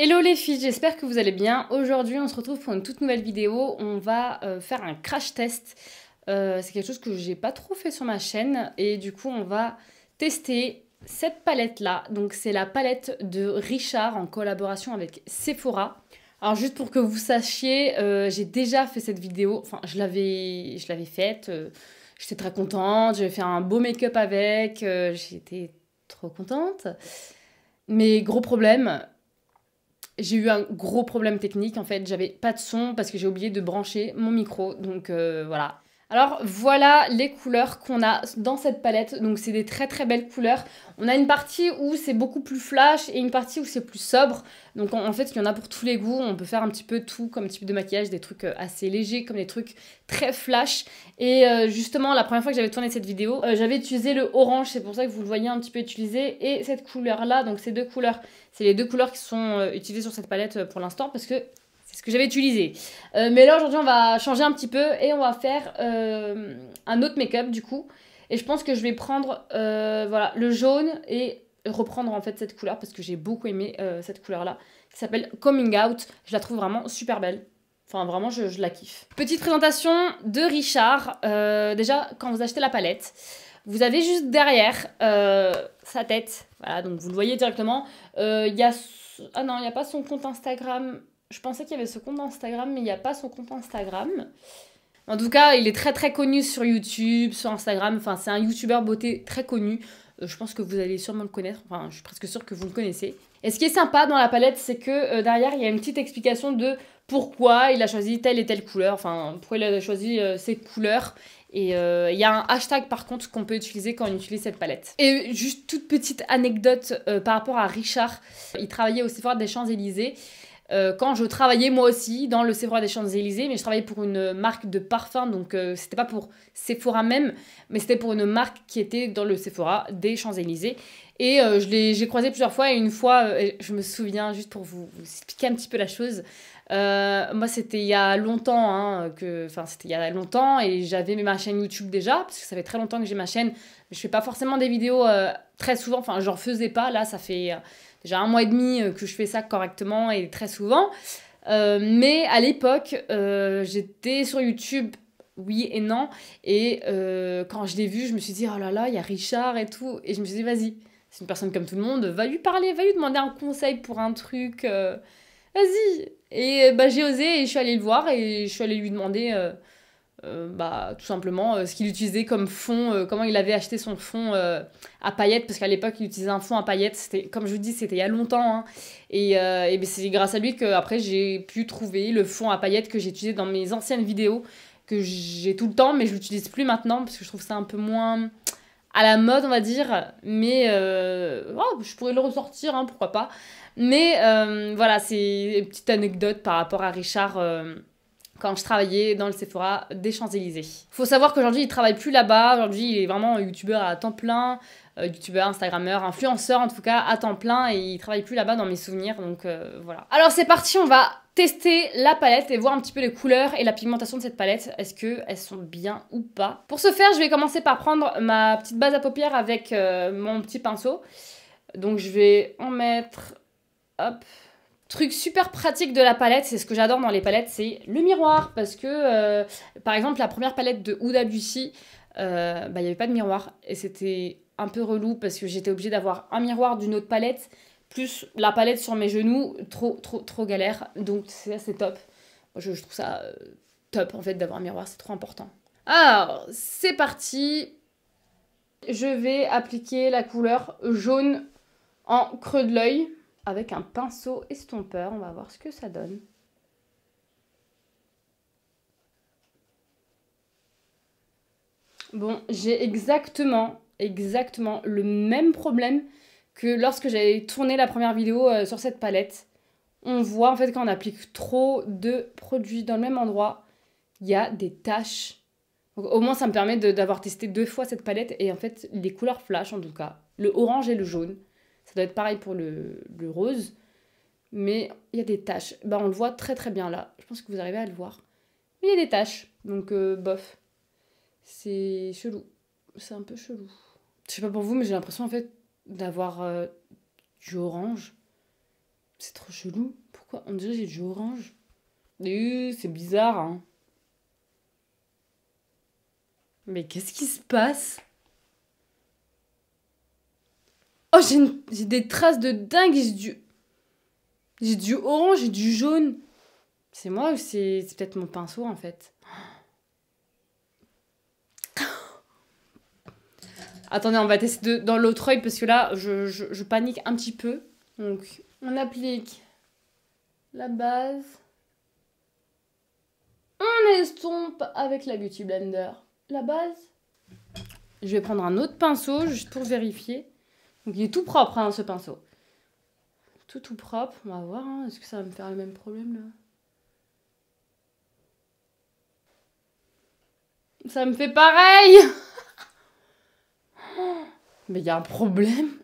Hello les filles, j'espère que vous allez bien. Aujourd'hui, on se retrouve pour une toute nouvelle vidéo. On va faire un crash test. C'est quelque chose que j'ai pas trop fait sur ma chaîne. Et du coup, on va tester cette palette-là. Donc, c'est la palette de Richard en collaboration avec Sephora. Alors, juste pour que vous sachiez, j'ai déjà fait cette vidéo. Enfin, je l'avais faite. J'étais très contente. J'avais fait un beau make-up avec. J'étais trop contente. Mais gros problème. J'ai eu un gros problème technique en fait, j'avais pas de son parce que j'ai oublié de brancher mon micro, donc voilà. Alors voilà les couleurs qu'on a dans cette palette, donc c'est des très très belles couleurs. On a une partie où c'est beaucoup plus flash et une partie où c'est plus sobre, donc en fait il y en a pour tous les goûts, on peut faire un petit peu tout comme type de maquillage, des trucs assez légers comme des trucs très flash. Et justement la première fois que j'avais tourné cette vidéo, j'avais utilisé le orange, c'est pour ça que vous le voyez un petit peu utilisé, et cette couleur là, donc ces deux couleurs, c'est les deux couleurs qui sont utilisées sur cette palette pour l'instant parce que c'est ce que j'avais utilisé. Mais là, aujourd'hui, on va changer un petit peu et on va faire un autre make-up, du coup. Et je pense que je vais prendre voilà, le jaune et reprendre, en fait, cette couleur parce que j'ai beaucoup aimé cette couleur-là qui s'appelle Coming Out. Je la trouve vraiment super belle. Enfin, vraiment, je la kiffe. Petite présentation de Richard. Déjà, quand vous achetez la palette, vous avez juste derrière sa tête. Voilà, donc vous le voyez directement. Il y a... Ah non, il n'y a pas son compte Instagram. Je pensais qu'il y avait ce compte Instagram, mais il n'y a pas son compte Instagram. En tout cas, il est très très connu sur YouTube, sur Instagram. Enfin, c'est un YouTuber beauté très connu. Je pense que vous allez sûrement le connaître. Enfin, je suis presque sûre que vous le connaissez. Et ce qui est sympa dans la palette, c'est que derrière, il y a une petite explication de pourquoi il a choisi telle et telle couleur. Enfin, pourquoi il a choisi ces couleurs. Et il y a un hashtag par contre qu'on peut utiliser quand on utilise cette palette. Et juste toute petite anecdote par rapport à Richard. Il travaillait au Sephora des Champs-Élysées. Quand je travaillais moi aussi dans le Sephora des Champs-Élysées, mais je travaillais pour une marque de parfum, donc c'était pas pour Sephora même, mais c'était pour une marque qui était dans le Sephora des Champs-Élysées. Et j'ai croisé plusieurs fois, et une fois, je me souviens, juste pour vous expliquer un petit peu la chose, moi c'était il y a longtemps, hein, c'était il y a longtemps, et j'avais ma chaîne YouTube déjà, parce que ça fait très longtemps que j'ai ma chaîne. Je fais pas forcément des vidéos très souvent, enfin j'en faisais pas, là ça fait déjà 1 mois et demi que je fais ça correctement et très souvent. Mais à l'époque, j'étais sur YouTube, oui et non. Et quand je l'ai vu, je me suis dit, oh là là, il y a Richard et tout. Et je me suis dit, vas-y, c'est une personne comme tout le monde, va lui parler, va lui demander un conseil pour un truc. Vas-y. Et bah, j'ai osé et je suis allée le voir et je suis allée lui demander bah, tout simplement ce qu'il utilisait comme fond, comment il avait acheté son fond à paillettes, parce qu'à l'époque il utilisait un fond à paillettes, c'était, comme je vous dis, c'était il y a longtemps, hein. Et ben, c'est grâce à lui que après j'ai pu trouver le fond à paillettes que j'ai utilisé dans mes anciennes vidéos, que j'ai tout le temps, mais je l'utilise plus maintenant, parce que je trouve ça un peu moins à la mode, on va dire, mais oh, je pourrais le ressortir, hein, pourquoi pas. Mais voilà, c'est une petite anecdote par rapport à Richard quand je travaillais dans le Sephora des Champs-Élysées. Faut savoir qu'aujourd'hui, il travaille plus là-bas. Aujourd'hui, il est vraiment youtubeur à temps plein, youtubeur, instagrammeur, influenceur en tout cas à temps plein, et il travaille plus là-bas dans mes souvenirs, donc voilà. Alors c'est parti, on va tester la palette et voir un petit peu les couleurs et la pigmentation de cette palette. Est-ce qu'elles sont bien ou pas? Pour ce faire, je vais commencer par prendre ma petite base à paupières avec mon petit pinceau. Donc je vais en mettre... Hop. Truc super pratique de la palette, c'est ce que j'adore dans les palettes, c'est le miroir. Parce que, par exemple, la première palette de Huda Beauty, bah, il n'y avait pas de miroir. Et c'était un peu relou parce que j'étais obligée d'avoir un miroir d'une autre palette, plus la palette sur mes genoux, trop galère. Donc c'est top. Je trouve ça top, en fait, d'avoir un miroir, c'est trop important. Alors, c'est parti. Je vais appliquer la couleur jaune en creux de l'œil. Avec un pinceau estompeur, on va voir ce que ça donne. Bon, j'ai exactement le même problème que lorsque j'avais tourné la première vidéo sur cette palette. On voit en fait quand on applique trop de produits dans le même endroit, il y a des taches. Donc, au moins ça me permet d'avoir testé 2 fois cette palette et en fait les couleurs flash en tout cas, le orange et le jaune. Ça doit être pareil pour le rose. Mais il y a des taches. Bah, on le voit très très bien là. Je pense que vous arrivez à le voir. Mais il y a des taches. Donc, bof. C'est chelou. C'est un peu chelou. Je sais pas pour vous, mais j'ai l'impression en fait d'avoir du orange. C'est trop chelou. Pourquoi on dirait que j'ai du orange? C'est bizarre, hein. Mais qu'est-ce qui se passe? Oh, j'ai des traces de dingue. J'ai du orange et du jaune. C'est moi ou c'est peut-être mon pinceau, en fait? Attendez, on va tester dans l'autre œil parce que là, je panique un petit peu. Donc, on applique la base. On estompe avec la Beauty Blender la base. Je vais prendre un autre pinceau juste pour vérifier. Donc, il est tout propre, hein, ce pinceau. Tout propre. On va voir, hein. Est-ce que ça va me faire le même problème, là? Ça me fait pareil. Mais il y a un problème.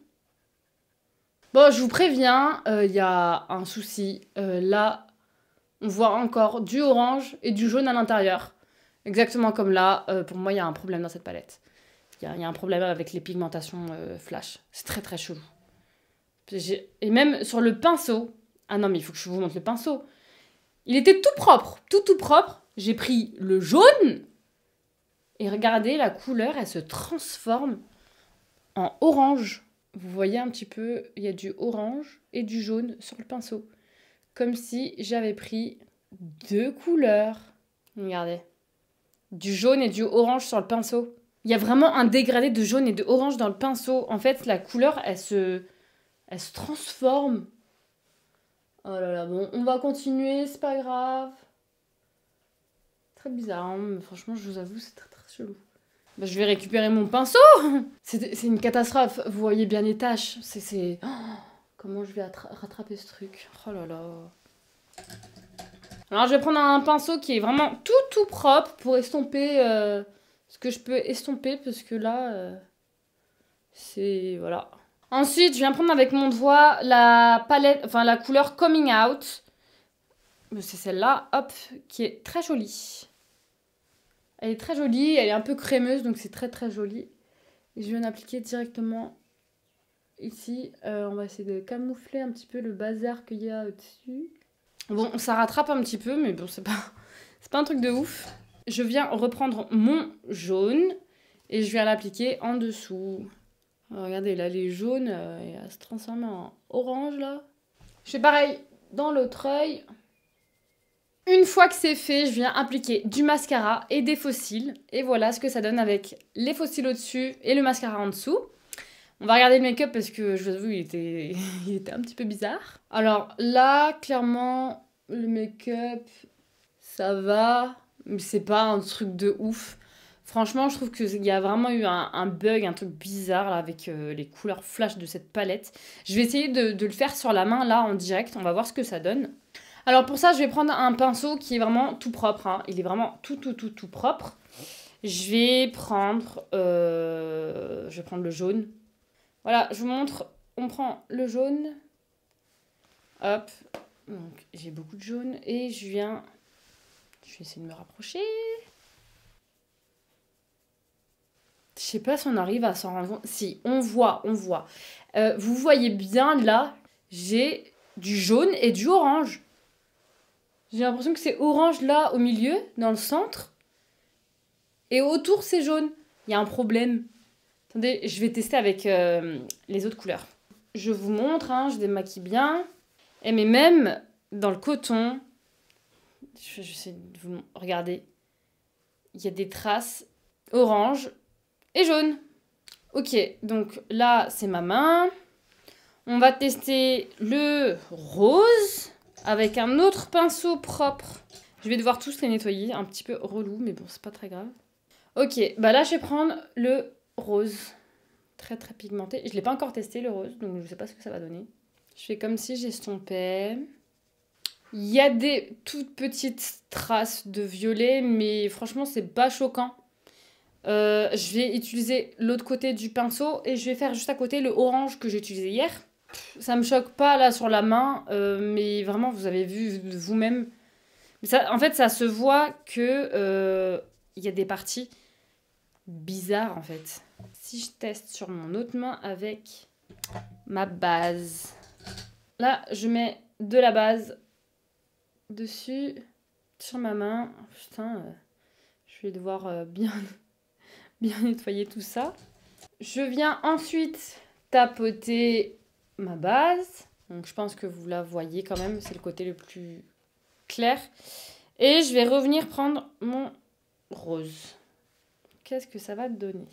Bon, je vous préviens, il y a un souci. Là, on voit encore du orange et du jaune à l'intérieur. Exactement comme là. Pour moi, il y a un problème dans cette palette. Il y a un problème avec les pigmentations flash. C'est très très chelou. Et même sur le pinceau. Ah non, mais il faut que je vous montre le pinceau. Il était tout propre. Tout propre. J'ai pris le jaune. Et regardez, la couleur, elle se transforme en orange. Vous voyez un petit peu, il y a du orange et du jaune sur le pinceau. Comme si j'avais pris deux couleurs. Regardez. Du jaune et du orange sur le pinceau. Il y a vraiment un dégradé de jaune et de orange dans le pinceau. En fait, la couleur, elle se transforme. Oh là là, bon, on va continuer, c'est pas grave. Très bizarre, hein, mais franchement, je vous avoue, c'est très très chelou. Bah, je vais récupérer mon pinceau. C'est une catastrophe. Vous voyez bien les taches. Oh, comment je vais rattraper ce truc? Oh là là. Alors, je vais prendre un pinceau qui est vraiment tout propre pour estomper ce que je peux estomper. Parce que là, c'est... Voilà. Ensuite, je viens prendre avec mon doigt la palette... Enfin, la couleur Coming Out. C'est celle-là, hop, qui est très jolie. Elle est très jolie, elle est un peu crémeuse, donc c'est très très joli. Et je viens d'appliquer directement ici. On va essayer de camoufler un petit peu le bazar qu'il y a au-dessus. Bon, ça rattrape un petit peu, mais bon, c'est pas un truc de ouf. Je viens reprendre mon jaune et je viens l'appliquer en dessous. Alors, regardez, là, les jaunes, elle va se transformer en orange, là. Je fais pareil dans l'autre œil. Une fois que c'est fait, je viens appliquer du mascara et des faux cils. Et voilà ce que ça donne avec les faux cils au-dessus et le mascara en dessous. On va regarder le make-up parce que, je vous avoue, il était un petit peu bizarre. Alors là, clairement, le make-up, ça va. Mais c'est pas un truc de ouf. Franchement, je trouve qu'il y a vraiment eu un bug, un truc bizarre là, avec les couleurs flash de cette palette. Je vais essayer de le faire sur la main, là, en direct. On va voir ce que ça donne. Alors pour ça, je vais prendre un pinceau qui est vraiment tout propre. Hein. Il est vraiment tout propre. Je vais prendre le jaune. Voilà, je vous montre. On prend le jaune. Hop. Donc j'ai beaucoup de jaune. Et je vais essayer de me rapprocher. Je sais pas si on arrive à s'en rendre compte. Si, on voit. Vous voyez bien là, j'ai du jaune et du orange. J'ai l'impression que c'est orange là au milieu, dans le centre. Et autour c'est jaune. Il y a un problème. Attendez, je vais tester avec les autres couleurs. Je vous montre, hein, je démaquille bien. Et mais même dans le coton, je sais de vous regarder, il y a des traces orange et jaune. Ok, donc là c'est ma main. On va tester le rose. Avec un autre pinceau propre. Je vais devoir tous les nettoyer. Un petit peu relou, mais bon, c'est pas très grave. Ok, bah là, je vais prendre le rose. Très, très pigmenté. Je l'ai pas encore testé, le rose, donc je sais pas ce que ça va donner. Je fais comme si j'estompais. Il y a des toutes petites traces de violet, mais franchement, c'est pas choquant. Je vais utiliser l'autre côté du pinceau et je vais faire juste à côté le orange que j'ai utilisé hier. Ça me choque pas là sur la main, mais vraiment vous avez vu vous-même. En fait, ça se voit que il y a des parties bizarres en fait. Si je teste sur mon autre main avec ma base, là je mets de la base dessus, sur ma main. Putain, je vais devoir bien nettoyer tout ça. Je viens ensuite tapoter ma base. Donc je pense que vous la voyez quand même, c'est le côté le plus clair. Et je vais revenir prendre mon rose. Qu'est-ce que ça va donner?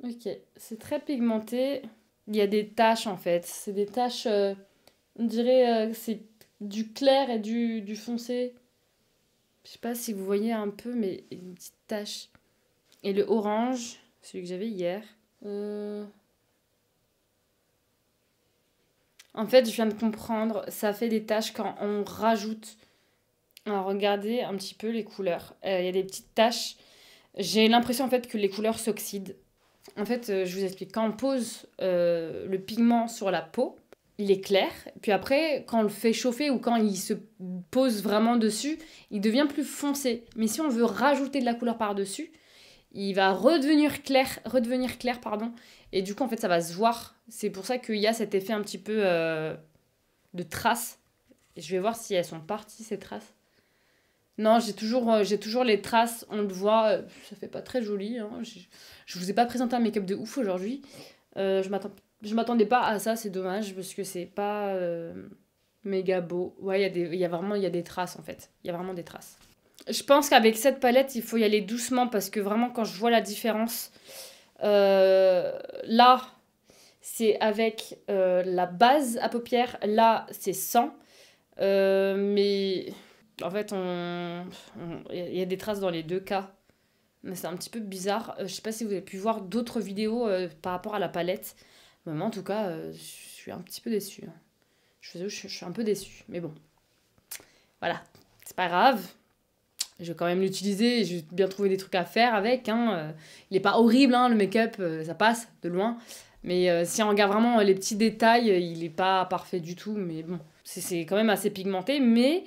Ok, c'est très pigmenté. Il y a des taches en fait. C'est des taches, on dirait que c'est du clair et du foncé. Je sais pas si vous voyez un peu, mais une petite tache. Et le orange, celui que j'avais hier. En fait, je viens de comprendre, ça fait des taches quand on rajoute. Alors, regardez un petit peu les couleurs. Il y a des petites taches. J'ai l'impression en fait que les couleurs s'oxydent. En fait, je vous explique. Quand on pose le pigment sur la peau, il est clair. Puis après, quand on le fait chauffer ou quand il se pose vraiment dessus, il devient plus foncé. Mais si on veut rajouter de la couleur par-dessus, il va redevenir clair, pardon. Et du coup, en fait, ça va se voir. C'est pour ça qu'il y a cet effet un petit peu de traces. Et je vais voir si elles sont parties, ces traces. Non, j'ai toujours les traces, on le voit, ça fait pas très joli. Hein. Je vous ai pas présenté un make-up de ouf aujourd'hui. Je m'attendais pas à ça, c'est dommage, parce que c'est pas méga beau. Ouais, il y a des traces en fait. Il y a vraiment des traces. Je pense qu'avec cette palette, il faut y aller doucement, parce que vraiment, quand je vois la différence, là, c'est avec la base à paupières, là, c'est sans. Mais en fait, il y a des traces dans les deux cas. Mais c'est un petit peu bizarre. Je sais pas si vous avez pu voir d'autres vidéos par rapport à la palette. Mais moi, en tout cas, je suis un petit peu déçue. Je suis un peu déçue. Mais bon. Voilà. C'est pas grave. Je vais quand même l'utiliser. Et je vais bien trouver des trucs à faire avec. Hein. Il est pas horrible, hein, le make-up. Ça passe de loin. Mais si on regarde vraiment les petits détails, il est pas parfait du tout. Mais bon. C'est quand même assez pigmenté. Mais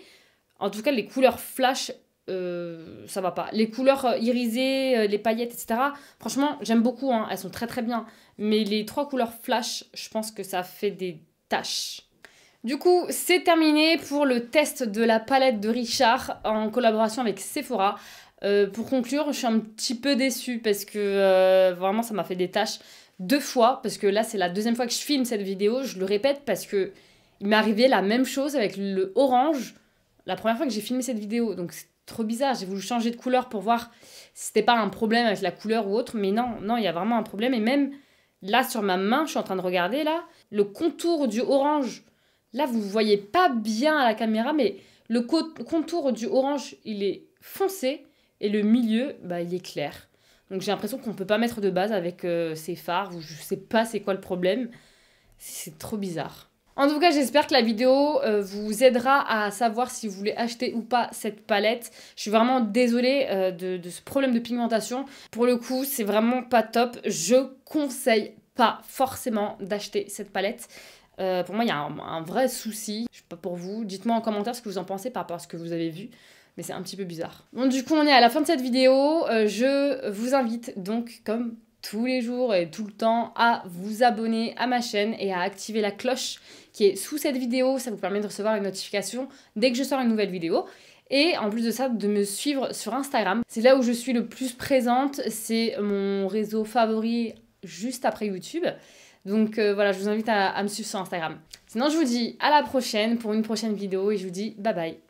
en tout cas, les couleurs flash, ça va pas. Les couleurs irisées, les paillettes, etc. Franchement, j'aime beaucoup, hein, elles sont très très bien. Mais les 3 couleurs flash, je pense que ça fait des taches. Du coup, c'est terminé pour le test de la palette de Richard en collaboration avec Sephora. Pour conclure, je suis un petit peu déçue parce que vraiment, ça m'a fait des taches 2 fois. Parce que là, c'est la 2e fois que je filme cette vidéo. Je le répète parce que il m'est arrivé la même chose avec le orange la première fois que j'ai filmé cette vidéo. Donc c'est trop bizarre, j'ai voulu changer de couleur pour voir si c'était pas un problème avec la couleur ou autre, mais non, il y a vraiment un problème. Et même là sur ma main, je suis en train de regarder là, le contour du orange, là vous voyez pas bien à la caméra, mais le contour du orange, il est foncé et le milieu, bah, il est clair. Donc j'ai l'impression qu'on peut pas mettre de base avec ces fards, ou je sais pas c'est quoi le problème, c'est trop bizarre. En tout cas, j'espère que la vidéo vous aidera à savoir si vous voulez acheter ou pas cette palette. Je suis vraiment désolée de ce problème de pigmentation. Pour le coup, c'est vraiment pas top. Je conseille pas forcément d'acheter cette palette. Pour moi, il y a un vrai souci. Je sais pas pour vous. Dites-moi en commentaire ce que vous en pensez par rapport à ce que vous avez vu. Mais c'est un petit peu bizarre. Bon, du coup, on est à la fin de cette vidéo. Je vous invite donc, comme tous les jours et tout le temps, à vous abonner à ma chaîne et à activer la cloche qui est sous cette vidéo. Ça vous permet de recevoir une notification dès que je sors une nouvelle vidéo. Et en plus de ça, de me suivre sur Instagram. C'est là où je suis le plus présente. C'est mon réseau favori juste après YouTube. Donc voilà, je vous invite à me suivre sur Instagram. Sinon, je vous dis à la prochaine pour une prochaine vidéo et je vous dis bye bye.